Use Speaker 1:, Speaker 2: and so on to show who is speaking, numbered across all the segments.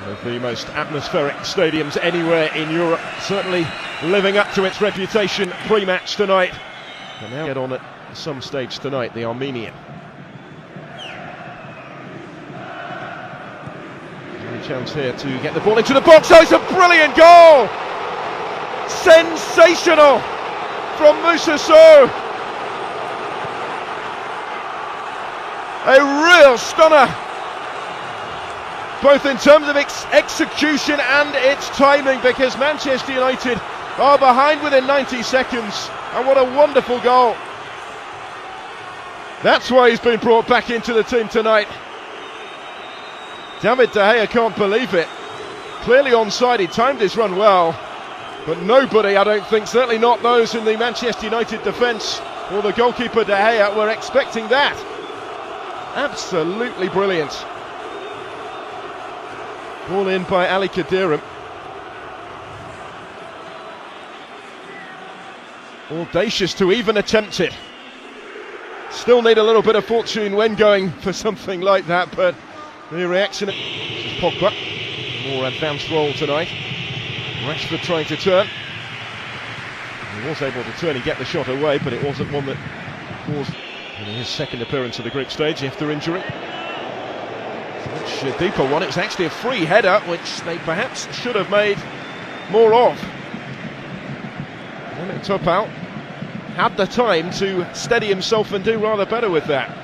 Speaker 1: One of the most atmospheric stadiums anywhere in Europe, certainly living up to its reputation pre-match tonight. And now get on at some stage tonight, the Armenian. Any chance here to get the ball into the box. Oh, it's a brilliant goal! Sensational from Moussa Sow. A real stunner, both in terms of its execution and its timing, because Manchester United are behind within 90 seconds, and what a wonderful goal. That's why he's been brought back into the team tonight. David De Gea can't believe it. Clearly onside, he timed his run well, but nobody, I don't think, certainly not those in the Manchester United defence or the goalkeeper De Gea, were expecting that. Absolutely brilliant. Ball in by Ali Khadirim. Audacious to even attempt it. Still need a little bit of fortune when going for something like that, but the reaction. Pogba, more advanced role tonight. Rashford trying to turn. He was able to turn and get the shot away, but it wasn't one that caused his second appearance of the group stage after injury. Much deeper one. It was actually a free header, which they perhaps should have made more of. And Topal had the time to steady himself and do rather better with that.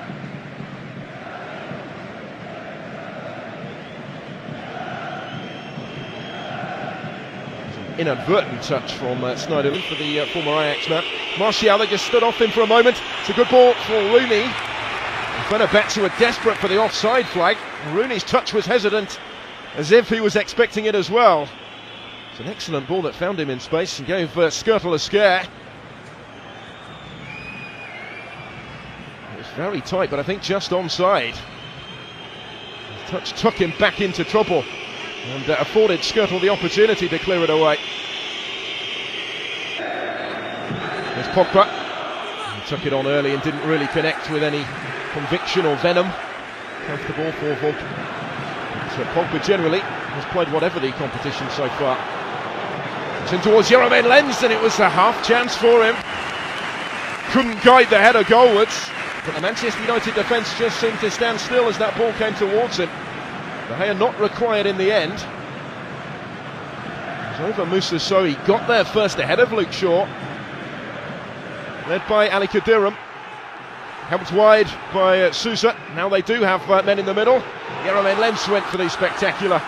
Speaker 1: Inadvertent touch from Sneijderlin for the former Ajax man. Martial just stood off him for a moment. It's a good ball for Rooney. Fenerbahce were desperate for the offside flag. Rooney's touch was hesitant, as if he was expecting it as well. It's an excellent ball that found him in space and gave Skrtel a scare. It was very tight, but I think just onside. The touch took him back into trouble and afforded Skrtel the opportunity to clear it away. There's Pogba. He took it on early and didn't really connect with any conviction or venom. Comfortable for Volk. So Pogba generally has played whatever the competition so far. It's in towards Jeroen Lens, and it was a half chance for him. Couldn't guide the header goalwards, but the Manchester United defence just seemed to stand still as that ball came towards him. De Gea not required in the end. It was over Moussa Sow. He got there first ahead of Luke Shaw. Led by Ali Khadirim. Helped wide by Sousa. Now they do have men in the middle. Jeroen Lens went for the spectacular,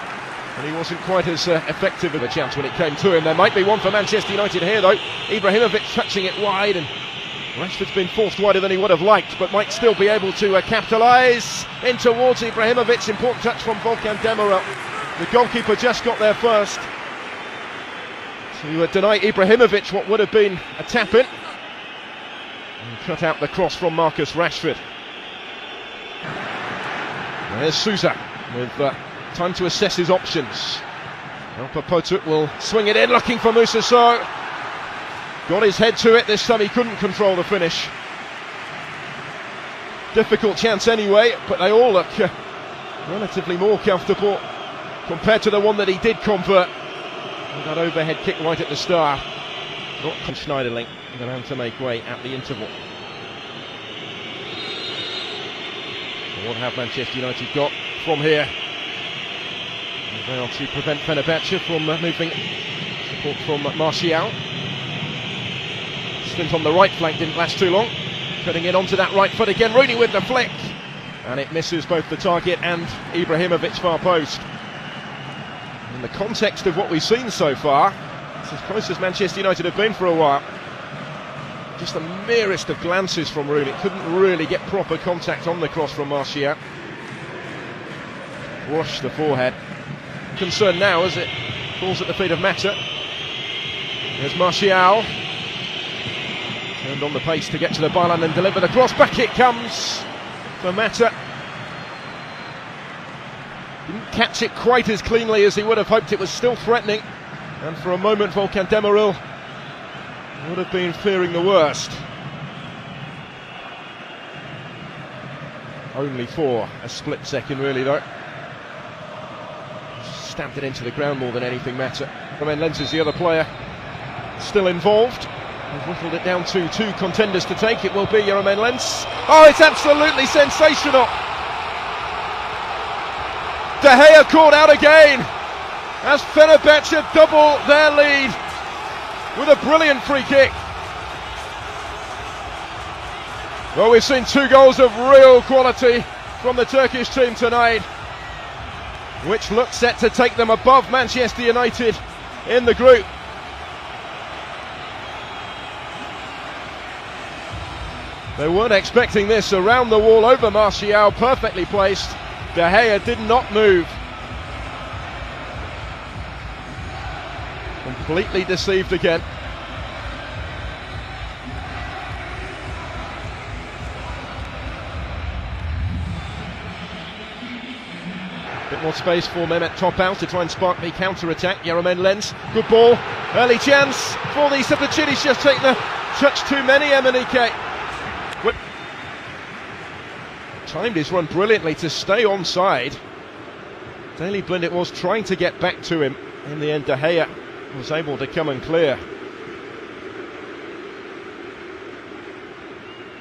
Speaker 1: and he wasn't quite as effective of a chance when it came to him. There might be one for Manchester United here though. Ibrahimovic touching it wide, and Rashford's been forced wider than he would have liked, but might still be able to capitalise. In towards Ibrahimovic. Important touch from Volkan Demirel. The goalkeeper just got there first to deny Ibrahimovic what would have been a tap-in. And cut out the cross from Marcus Rashford. There's Sousa with time to assess his options. Alper Potuk will swing it in, looking for Moussa Sow. Got his head to it, this time he couldn't control the finish. Difficult chance anyway, but they all look relatively more comfortable compared to the one that he did convert. With that overhead kick right at the start. Not Sneijderlin going to make way at the interval. So what have Manchester United got from here? They are to prevent Fenerbahce from moving. Support from Martial. Stint on the right flank didn't last too long. Putting it onto that right foot again. Rooney with the flick, and it misses both the target and Ibrahimovic's far post. In the context of what we've seen so far, it's as close as Manchester United have been for a while. Just the merest of glances from Rooney. Couldn't really get proper contact on the cross from Martial. Wash the forehead. Concern now as it falls at the feet of Mata. There's Martial. Turned on the pace to get to the byline and deliver the cross. Back it comes for Mata. Didn't catch it quite as cleanly as he would have hoped. It was still threatening, and for a moment Volkan Demirel would have been fearing the worst. Only for a split second really though. stamped it into the ground more than anything matter. Romain Lenz is the other player still involved. We've whittled it down to 2 contenders to take. It will be Romain Lenz. Oh, it's absolutely sensational! De Gea caught out again as Fenerbahce double their lead with a brilliant free kick. Well, we've seen 2 goals of real quality from the Turkish team tonight, which looks set to take them above Manchester United in the group. They weren't expecting this. Around the wall over Martial, perfectly placed. De Gea did not move. Completely deceived again. Bit more space for Mehmet Topal to try and spark the counter-attack. Romain Lenz, good ball, early chance for the Sabachini. He's just taken a touch too many, Emenike. Timed his run brilliantly to stay onside. Daley Blind it was trying to get back to him. In the end, De Gea was able to come and clear.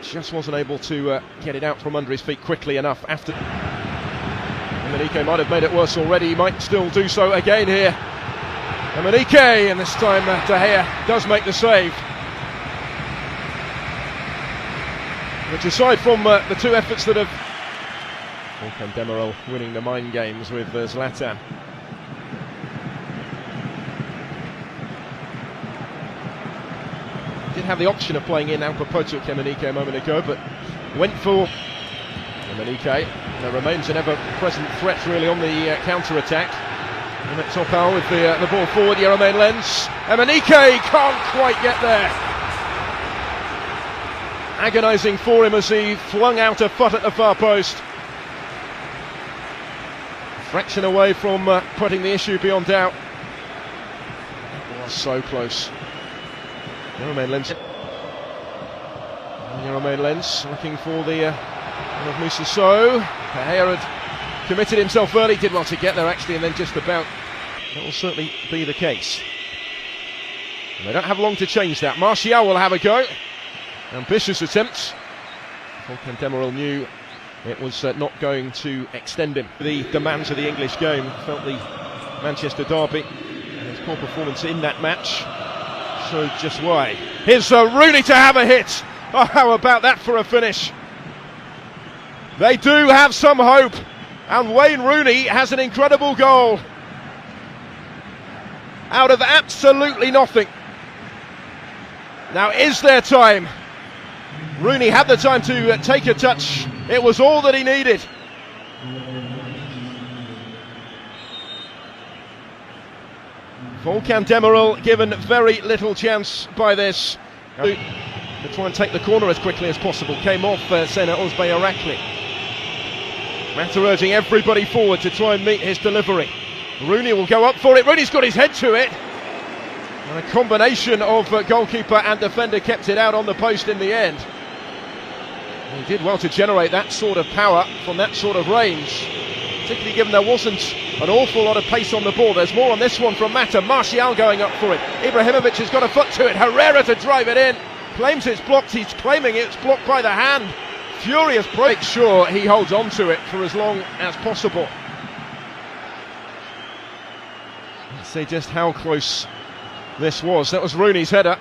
Speaker 1: Just wasn't able to get it out from under his feet quickly enough. After Emenike might have made it worse already, he might still do so again here. Emenike, and this time De Gea does make the save. Which, aside from the 2 efforts that have Volkan Demirel winning the mind games with Zlatan. Did have the option of playing in Alpa Potuk Emenike a moment ago, but went for Emenike. There remains an ever-present threat really on the counter-attack. Mehmet Topal with the ball forward. Romain Lenz. Emenike can't quite get there. Agonising for him as he flung out a foot at the far post. Fraction away from putting the issue beyond doubt. It was so close. Romain Lenz. Romain Lenz looking for the of Moussa Sow. De Gea had committed himself early, did well to get there actually, and then just about. That will certainly be the case. And they don't have long to change that. Martial will have a go. Ambitious attempt. Volkan Demirel knew it was not going to extend him. The demands of the English game, felt the Manchester derby and his poor performance in that match showed just why. Here's Rooney to have a hit. Oh, how about that for a finish? They do have some hope, and Wayne Rooney has an incredible goal out of absolutely nothing. Now, is there time? Rooney had the time to take a touch. It was all that he needed. Volkan Demirel given very little chance by this. To try and take the corner as quickly as possible. Came off Sena Özbey Arakli. Mata urging everybody forward to try and meet his delivery. Rooney will go up for it. Rooney's got his head to it. And a combination of goalkeeper and defender kept it out on the post in the end. He did well to generate that sort of power from that sort of range, particularly given there wasn't an awful lot of pace on the ball. There's more on this one from Mata. Martial going up for it. Ibrahimovic has got a foot to it. Herrera to drive it in. Claims it's blocked. He's claiming it's blocked by the hand. Furious break. Sure, he holds on to it for as long as possible. Let's see just how close this was. That was Rooney's header.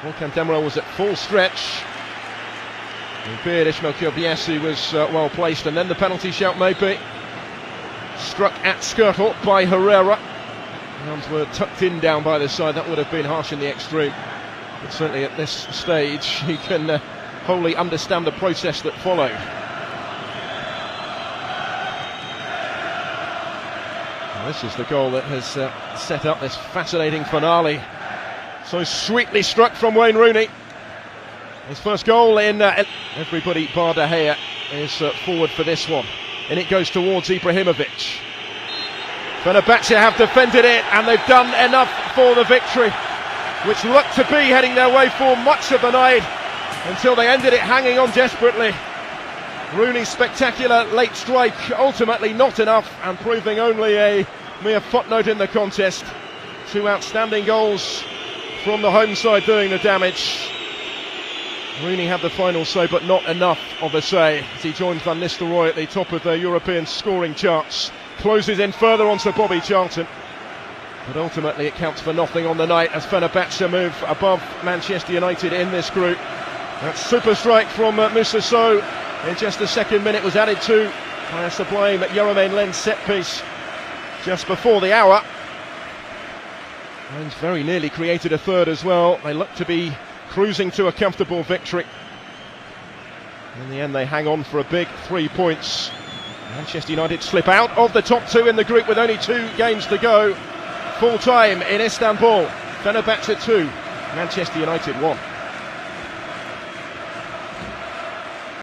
Speaker 1: Volkan Demirel was at full stretch. Albeit Ismail Koulibaly was well placed, and then the penalty shout maybe. Struck at skirtle by Herrera. Arms were tucked in down by the side. That would have been harsh in the extreme. But certainly at this stage, he can wholly understand the process that followed. And this is the goal that has set up this fascinating finale. So sweetly struck from Wayne Rooney. His first goal in everybody bar De Gea is forward for this one, and it goes towards Ibrahimovic. Fenerbahce have defended it, and they've done enough for the victory, which looked to be heading their way for much of the night until they ended it hanging on desperately. Rooney's spectacular late strike, ultimately not enough, and proving only a mere footnote in the contest. Two outstanding goals from the home side doing the damage. Rooney had the final say, but not enough of a say, as he joins Van Nistelrooy at the top of the European scoring charts. Closes in further onto Bobby Charlton, but ultimately it counts for nothing on the night as Fenerbahce move above Manchester United in this group. That super strike from Moussa Sow in just the second minute was added to by a sublime Jermaine Len's set piece just before the hour. Lens very nearly created a third as well. They look to be cruising to a comfortable victory. In the end they hang on for a big 3 points. Manchester United slip out of the top two in the group with only 2 games to go. Full time in Istanbul. Fenerbahce 2, Manchester United 1.